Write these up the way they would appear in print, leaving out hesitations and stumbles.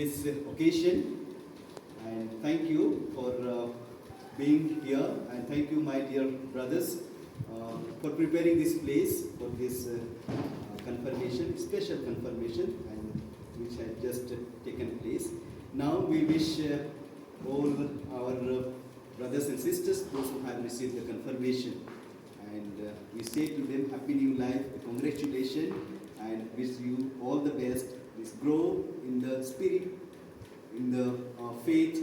this occasion, and thank you for being here, and thank you, my dear brothers, for preparing this place for this confirmation, special confirmation, and which had just taken place. Now we wish all our brothers and sisters, those who have received the confirmation, and we say to them, Happy New Life, congratulations, and wish you all the best. Please grow in the spirit, in the faith,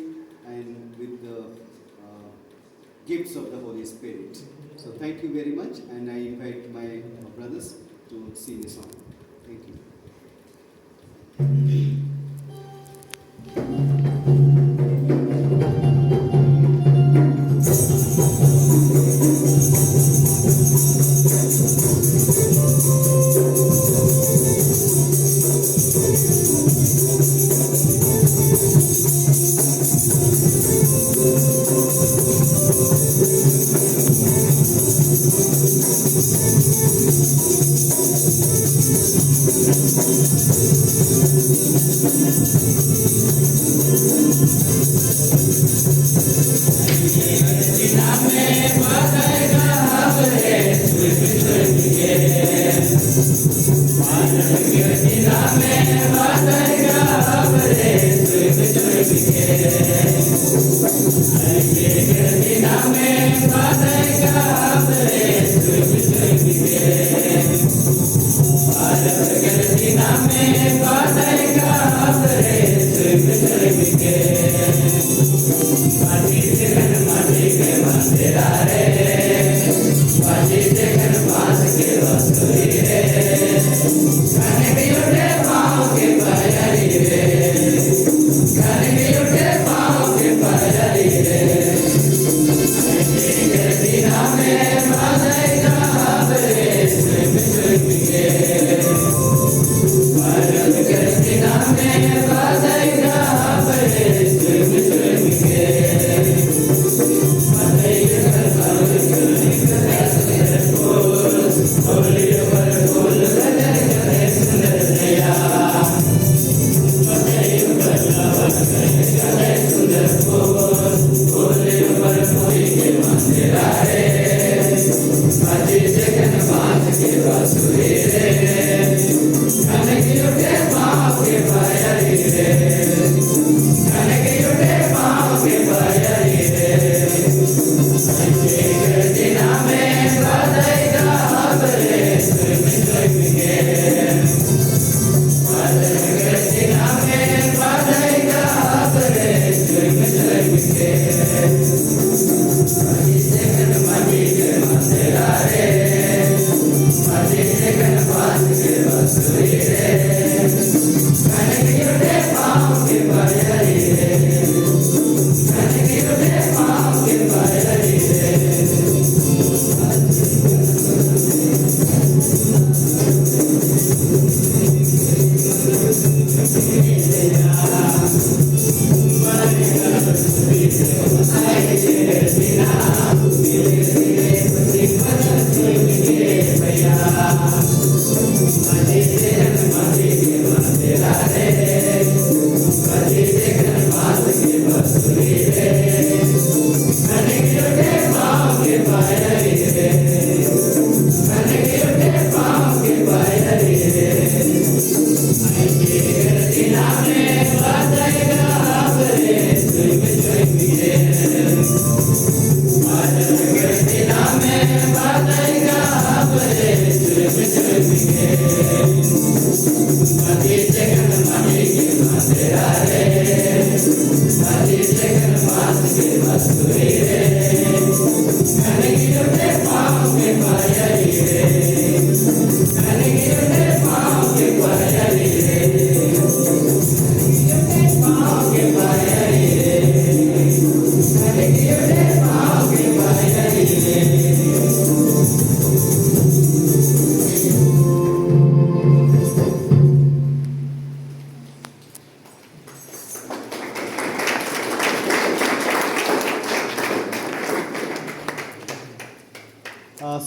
and with the gifts of the Holy Spirit. So thank you very much, and I invite my brothers to sing a song. Thank you.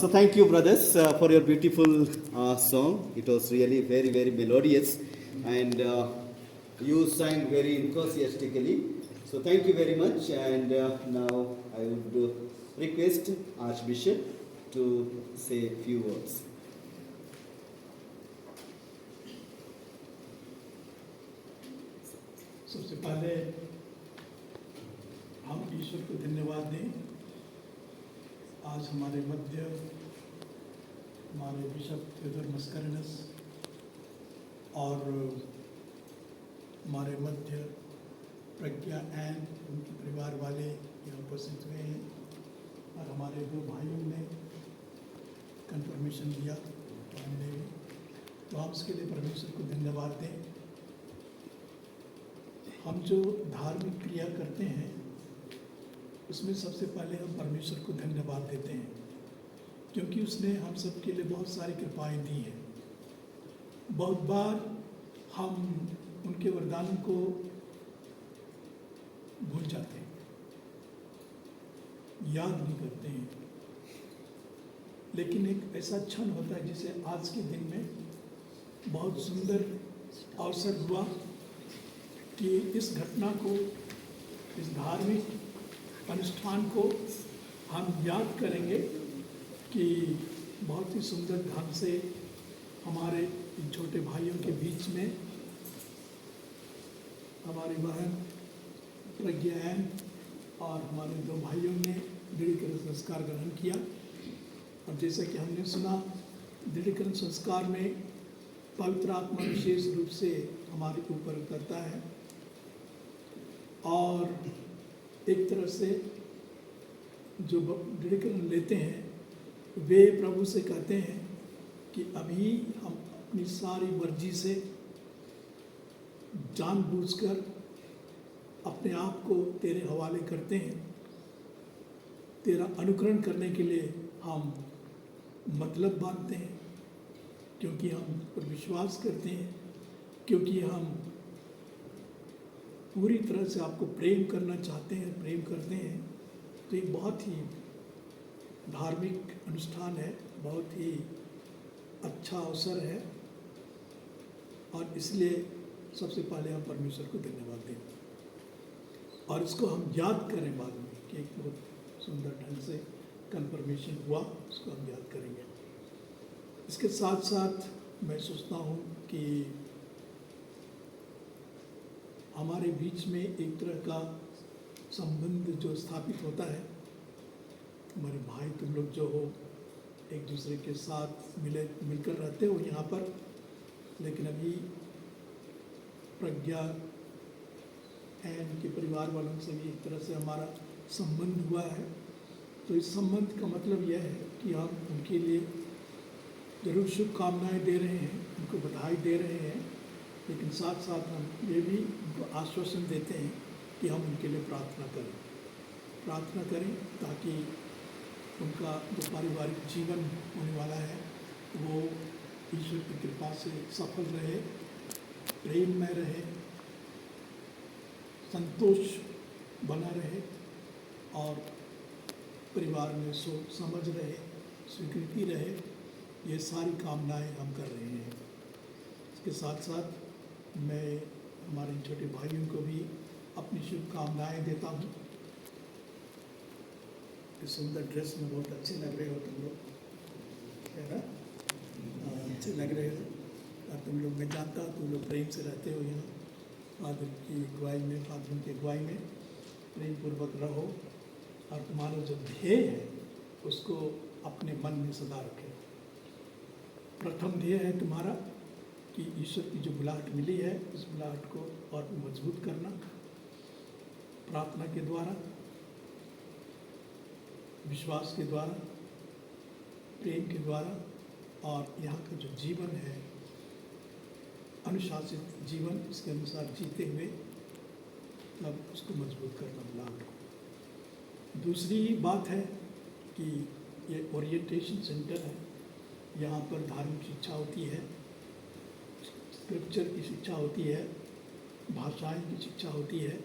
So thank you, brothers, for your beautiful song. It was really very, very melodious. And You sang very enthusiastically. So thank you very much. And now I would request Archbishop to say a few words. सबसे पहले हम ईश्वर को धन्यवाद दें। आज हमारे मध्य हमारे bishop Theodore मस्कारिनस और हमारे मध्य प्रज्ञा एन उनके परिवार वाले यहाँ उपस्थित हुए हैं और हमारे दो भाइयों ने कंफर्मेशन दिया और हमने भी, तो हम उसके लिए परमेश्वर को धन्यवाद दें। हम जो धार्मिक क्रिया करते हैं उसमें सबसे पहले हम परमेश्वर को धन्यवाद देते हैं, क्योंकि उसने हम सब के लिए बहुत सारी कृपाएं दी हैं। बहुत बार हम उनके वरदानों को भूल जाते हैं, याद नहीं करते हैं। लेकिन एक ऐसा क्षण होता है जिसे आज के दिन में बहुत सुंदर अवसर हुआ कि इस घटना को, इस धार्मिक अनुष्ठान को हम याद करेंगे कि बहुत ही सुंदर ढंग से हमारे छोटे भाइयों के बीच में हमारी बहन प्रज्ञा और हमारे दो भाइयों ने दृढ़ीकरण संस्कार ग्रहण किया। और जैसा कि हमने सुना, दृढ़ीकरण संस्कार में पवित्र आत्मा विशेष रूप से हमारे ऊपर उतरता है और एक तरह से जो दृढ़ीकरण लेते हैं वे प्रभु से कहते हैं कि अभी हम अपनी सारी मर्जी से जानबूझकर अपने आप को तेरे हवाले करते हैं। तेरा अनुकरण करने के लिए हम मतलब बांधते हैं, क्योंकि हम पर विश्वास करते हैं, क्योंकि हम पूरी तरह से आपको प्रेम करना चाहते हैं, प्रेम करते हैं। तो ये बहुत ही धार्मिक अनुष्ठान है, बहुत ही अच्छा अवसर है और इसलिए सबसे पहले हम परमेश्वर को धन्यवाद दें और इसको हम याद करें बाद में कि एक बहुत सुंदर ढंग से कन्फर्मेशन हुआ, उसको हम याद करेंगे। इसके साथ साथ मैं सोचता हूँ कि हमारे बीच में एक तरह का संबंध जो स्थापित होता है, हमारे भाई तुम लोग जो हो एक दूसरे के साथ मिलकर रहते हो यहाँ पर, लेकिन अभी प्रज्ञा एन के परिवार वालों से भी एक तरह से हमारा संबंध हुआ है। तो इस संबंध का मतलब यह है कि हम उनके लिए जरूर शुभकामनाएं दे रहे हैं, उनको बधाई दे रहे हैं, लेकिन साथ साथ हम ये भी उनको आश्वासन देते हैं कि हम उनके लिए प्रार्थना करें ताकि उनका जो पारिवारिक जीवन होने वाला है वो ईश्वर की कृपा से सफल रहे, प्रेम में रहे, संतोष बना रहे और परिवार में सोच समझ रहे, स्वीकृति रहे। ये सारी कामनाएं हम कर रहे हैं। इसके साथ साथ मैं हमारे छोटे भाइयों को भी अपनी शुभकामनाएं देता हूँ। इस सुंदर ड्रेस में बहुत अच्छे लग रहे हो तुम लोग, है ना? अच्छे लग रहे हो और तुम लोग, मैं जानता हूँ तुम लोग प्रेम से रहते हो यहाँ। फादर की अगुवाई में, फादर की अगुवाई में प्रेम पूर्वक रहो और तुम्हारा जो ध्येय है उसको अपने मन में सदा रखे। प्रथम ध्येय है तुम्हारा कि ईश्वर की जो बुलाहट मिली है उस बुलाहट को और भी मजबूत करना, प्रार्थना के द्वारा, विश्वास के द्वारा, प्रेम के द्वारा और यहाँ का जो जीवन है अनुशासित जीवन, उसके अनुसार जीते हुए तब उसको मजबूत करना बुलाहट को। दूसरी बात है कि ये ओरिएंटेशन सेंटर है, यहाँ पर धार्मिक शिक्षा होती है, स्क्रिप्चर की शिक्षा होती है, भाषाएं की शिक्षा होती है,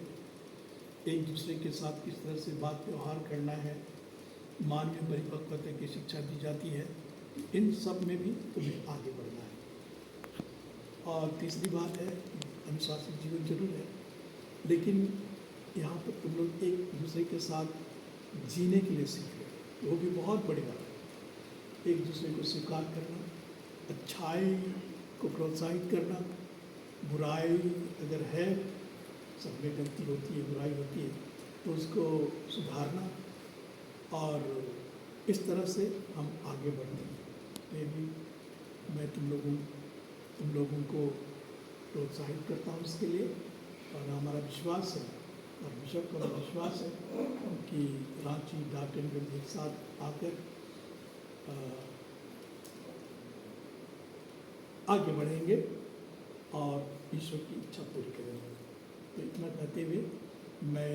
एक दूसरे के साथ किस तरह से बात व्यवहार करना है, मानवीय परिपक्वता की शिक्षा दी जाती है। इन सब में भी तुम्हें आगे बढ़ना है। और तीसरी बात है अनुशासित जीवन जरूर है, लेकिन यहाँ पर तुम लोग एक दूसरे के साथ जीने के लिए सीख रहे हो, वो भी बहुत बड़ी बात है। एक दूसरे को स्वीकार करना, अच्छाई को प्रोत्साहित करना, बुराई अगर है, सब में गलती होती है, बुराई होती है, तो उसको सुधारना, और इस तरह से हम आगे बढ़ते हैं। ये भी मैं तुम लोगों को प्रोत्साहित करता हूँ इसके लिए, और हमारा विश्वास है और बिशप का विश्वास है कि रांची डाल्टनगंज एक साथ आकर आगे बढ़ेंगे और ईश्वर की इच्छा पूरी करेंगे। तो इतना कहते हुए मैं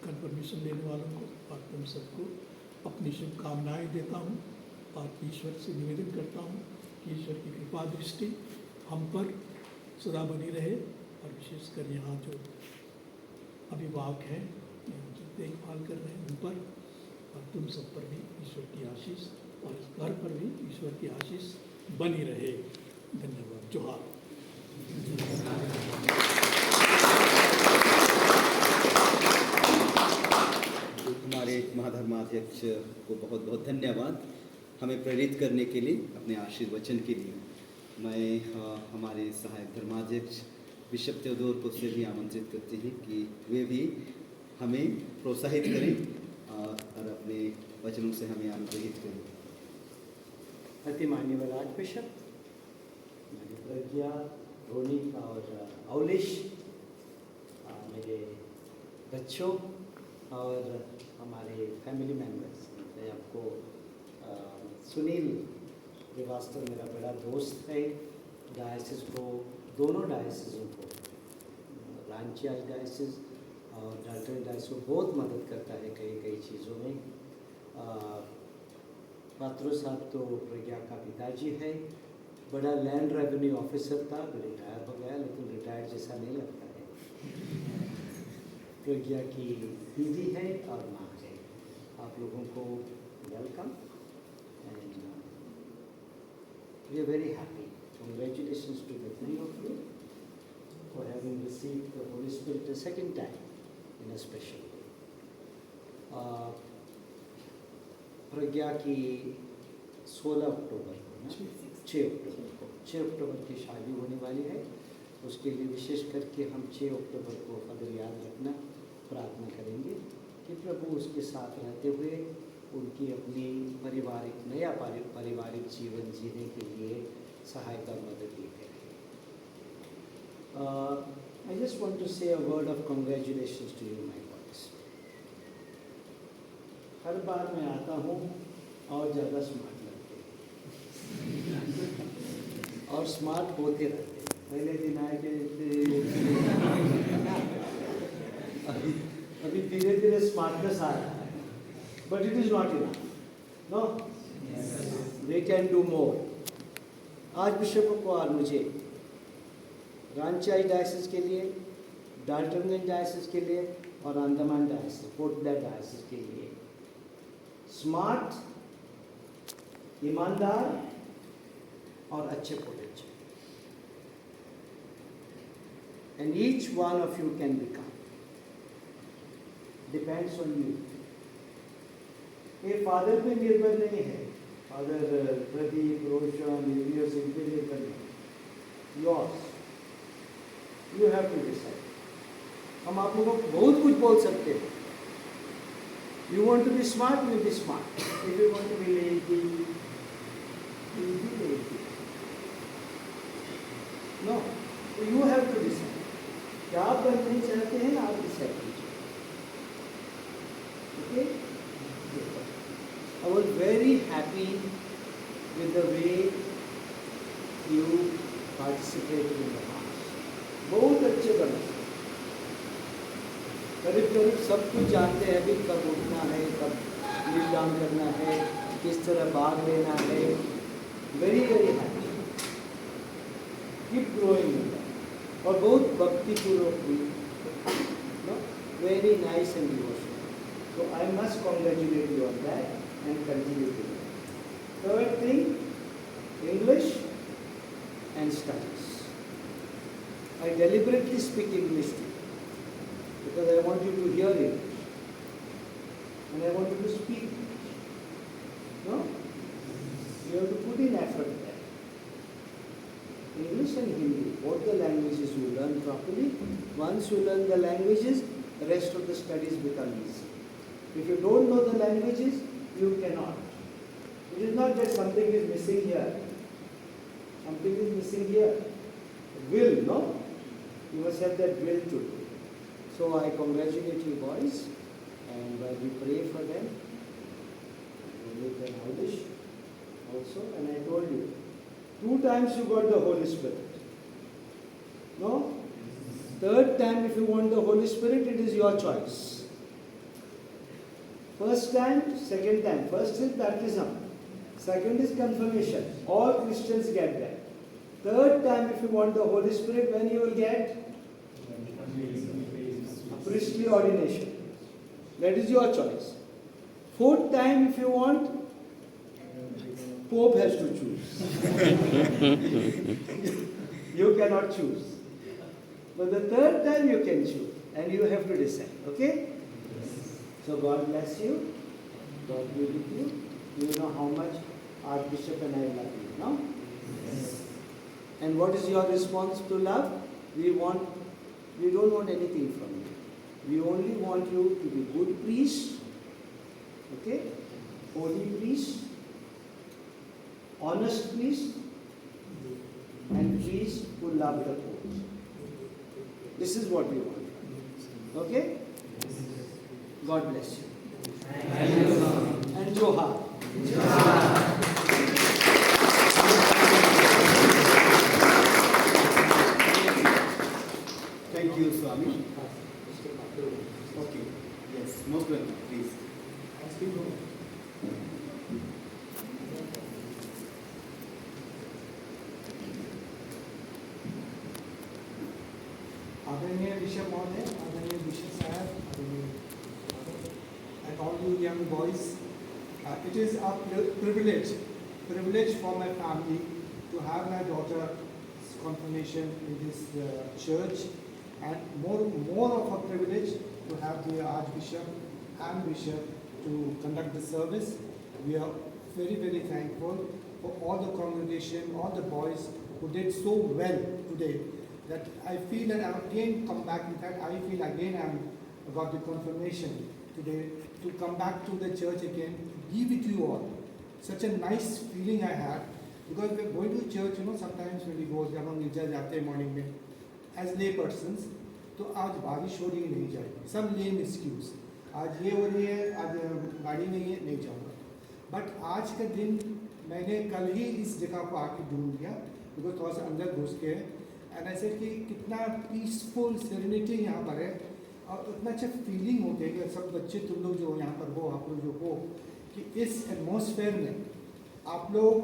कन्फर्मेशन लेने वालों को और तुम सबको अपनी शुभकामनाएँ देता हूँ और ईश्वर से निवेदन करता हूँ कि ईश्वर की कृपा दृष्टि हम पर सदा बनी रहे, और विशेषकर यहाँ जो अभिभावक हैं, जो देखभाल कर रहे हैं उन पर, और तुम सब पर भी ईश्वर की आशीष, और इस घर पर भी ईश्वर की आशीष बनी रहे। धन्यवाद। जोहार। हमारे महाधर्माध्यक्ष को बहुत बहुत धन्यवाद हमें प्रेरित करने के लिए, अपने आशीर्वचन के लिए। मैं हमारे सहायक धर्माध्यक्ष बिशप तेओदोर को से भी आमंत्रित करते हैं कि वे भी हमें प्रोत्साहित करें और अपने वचनों से हमें अनुग्रहित करें। अति माननीय आर्च बिशप, मेरी प्रज्ञा, रोनी और औलिश, मेरे बच्चों और हमारे फैमिली मेम्बर्स, मैं आपको सुनील श्रीवास्तव मेरा बड़ा दोस्त है। डायसिस को, दोनों डायसिसों को, रांची डायसिस और डाल्टन डायसिस को बहुत मदद करता है कई चीज़ों में। पात्रो साहब तो प्रज्ञा का पिताजी है, बड़ा लैंड रेवेन्यू ऑफिसर था, रिटायर हो गया, लेकिन रिटायर जैसा नहीं लगता है। प्रज्ञा की दीदी है और माँ है। आप लोगों को welcome and we are very happy. Congratulations to the three of you for having received the Holy Spirit a second time in a special way. प्रज्ञा की 16 अक्टूबर को ना, 6 अक्टूबर की शादी होने वाली है। उसके लिए विशेष करके हम 6 अक्टूबर को अगर याद रखना, प्रार्थना करेंगे कि प्रभु उसके साथ रहते हुए उनकी अपनी नया पारिवारिक जीवन जीने के लिए सहायता मदद दी है। I just want to say a word of congratulations to you, my boys. हर बार मैं आता हूँ और ज़्यादा स्मार्ट लगते हैं और स्मार्ट होते रहते हैं। पहले दिन आए थे, अभी धीरे धीरे स्मार्टनेस आ रहा है, but it is not enough. No, we can do more. आज बिशप को और मुझे रांची डायसिस के लिए, डाल्टनगंज डायसिस के लिए और Andaman diocese, port Blair diocese के लिए स्मार्ट, ईमानदार और अच्छे potential, and each one of you can become, depends on you. ये फादर पे निर्भर नहीं है, फादर प्रदीप, रोशन, यूनियर्स इनके निर्भर नहीं, yours, you have to decide. हम आप लोगों को बहुत कुछ बोल सकते हैं। You want to be smart, you be smart. If you want to be lazy, you be lazy. No, so you have to decide. क्या आप बनना चाहते हैं, आप डिसाइड कीजिए। Okay? I was very happy with the way you participated in the mass. बहुत अच्छे बने। करीब सब कुछ जानते हैं अभी, कब उठना है, कब नीलाम करना है, किस तरह भाग लेना है। Very very happy, keep growing. और बहुत भक्तिपूर्वक भी, very nice and devotional. So I must congratulate you on that and continue to do it. Third thing, English and studies. I deliberately speak English to you because I want you to hear it and I want you to speak. No? You have to put in effort there. English and Hindi, both the languages you learn properly. Once you learn the languages, the rest of the studies become easy. If you don't know the languages, you cannot. It is not that something is missing here. Something is missing here. Will, no? You must have that will to do. So I congratulate you boys and we pray for them. With the knowledge also. And I told you, 2 times you got the Holy Spirit. No? 3rd time if you want the Holy Spirit, it is your choice. 1st time, 2nd time. 1st is baptism. 2nd is confirmation. All Christians get that. 3rd time if you want the Holy Spirit, when you will get? A priestly ordination. That is your choice. 4th time if you want, Pope has to choose. You cannot choose. But the 3rd time you can choose. And you have to decide. Okay? So God bless you. God be with you. You know how much Archbishop and I love you. No? Yes. And what is your response to love? We don't want anything from you. We only want you to be good priests. Okay? Holy priests. Honest priests. And priests who love the poor. This is what we want. Okay? God bless you. And Johar. Thank you, Swami. Okay. Yes, most welcome, please. आदरणीय bishop महोदय, आदरणीय bishop साहब, and all you young boys, it is a privilege for my family to have my daughter's confirmation in this church, and more of a privilege to have the Archbishop and Bishop to conduct the service. We are very, very thankful for all the congregation, all the boys who did so well today, that I feel that I again come back. In fact, I feel again I got the confirmation today to come back to the church again, be with you all. Such a nice feeling I had, because we're going to church, sometimes when we go, जब हम गिरजा जाते हैं morning में, as lay persons, तो आज बारिश हो रही है नहीं जाएगी, some lame excuse, आज ये हो रही है, आज गाड़ी नहीं है, नहीं जाऊँगा. बट आज का दिन मैंने कल ही इस जगह को आके ढूंढ लिया, बिकॉज थोड़ा सा अंदर घुस के है, एंड ऐसे कि कितना पीसफुल सेरेनिटी यहाँ पर है, और उतना अच्छा फीलिंग होती है कि सब बच्चे तुम लोग जो यहाँ पर हो, आप लोग जो हो, कि इस एटमॉस्फेयर में आप लोग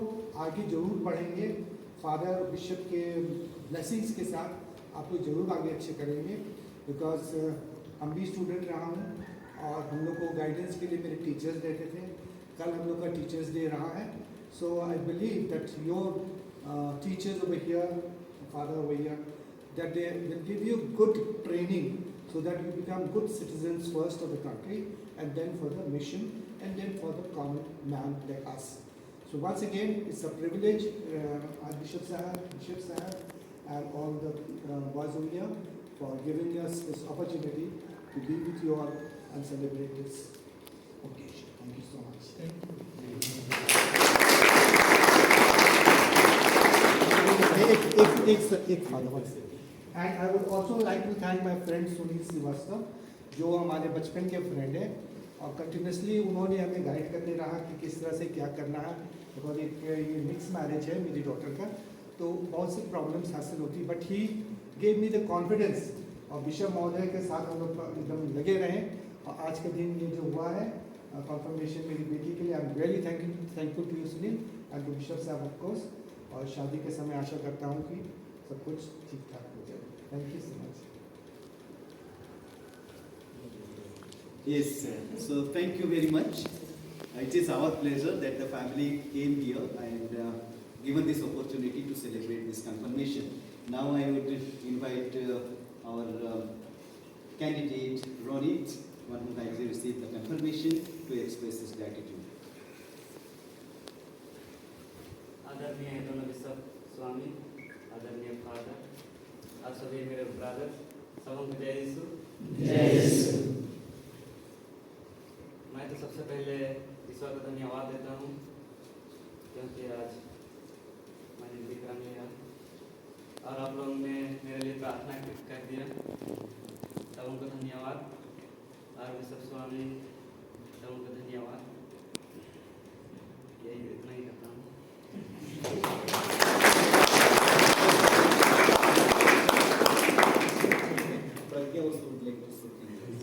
आगे ज़रूर बढ़ेंगे. फादर बिशप के ब्लेसिंग्स के साथ आप लोग ज़रूर आगे अच्छे करेंगे, बिकॉज हम भी स्टूडेंट रहा हूँ, और हम लोग को गाइडेंस के लिए मेरे टीचर्स देते थे. कल हम लोग का टीचर्स डे रहा है. So I believe that your teachers over here, father over here, that they will give you good training so that you become good citizens first of the country, and then for the mission, and then for the common man like us. So once again, it's a privilege, Bishop Sahab, and all the boys over here for giving us this opportunity to be with you all and celebrate this occasion. Thank you so much. एक father. And I would also like to thank my friend Sunil Srivastava, जो हमारे बचपन के friend है, और continuously उन्होंने हमें guide करते रहा कि किस तरह से क्या करना है. बिकॉज ये मिक्स मैरिज है मेरी डॉटर का, तो बहुत सी प्रॉब्लम्स हासिल होती, but he gave me the confidence. और बिशप महोदय के साथ हम लोग एकदम लगे रहें, और आज के दिन ये जो हुआ है कॉन्फर्मेशन मेरी बेटी के लिए, I am really thankful to you Sunil and to bishop साहब ऑफ कोर्स. और शादी के समय आशा करता हूँ कि सब कुछ ठीक ठाक हो जाए. Thank you so much. Yes, so thank you very much. It is our pleasure that the family came here and given this opportunity to celebrate this confirmation. Now I would invite our candidate Ronit, one who kindly received the confirmation, to express his gratitude. आदरणीय दोनों bishop स्वामी, आदरणीय father, आप सभी मेरे brother, सबों को जय यीशु। मैं तो सबसे पहले ईश्वर को धन्यवाद देता हूँ क्योंकि आज मैंने विक्रम लिया और आप लोगों ने मेरे लिए प्रार्थना कर दिया, सबों को धन्यवाद। और बिशप स्वामी, सबों को धन्यवाद। यही इतना ही करता हूँ। Pragya also would like to say thank you.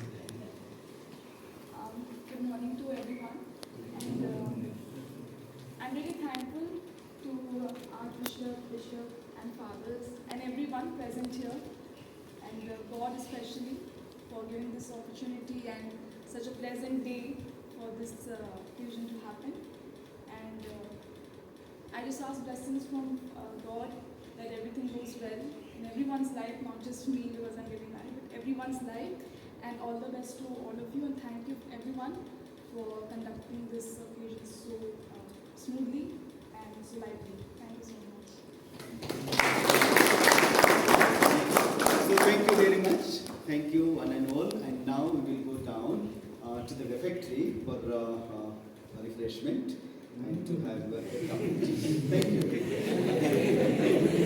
Good morning to everyone, and I'm really thankful to Archbishop, Bishop, and Fathers, and everyone present here, and God especially for giving this opportunity and such a pleasant day for this fusion to happen. And I just ask blessings from God that everything goes well in everyone's life, not just me because I'm getting married, but everyone's life. And all the best to all of you, and thank you everyone for conducting this occasion so smoothly and so lively. Thank you so much. So thank you very much. Thank you one and all. And now we will go down to the refectory for refreshment and to have a cup of tea. Thank you.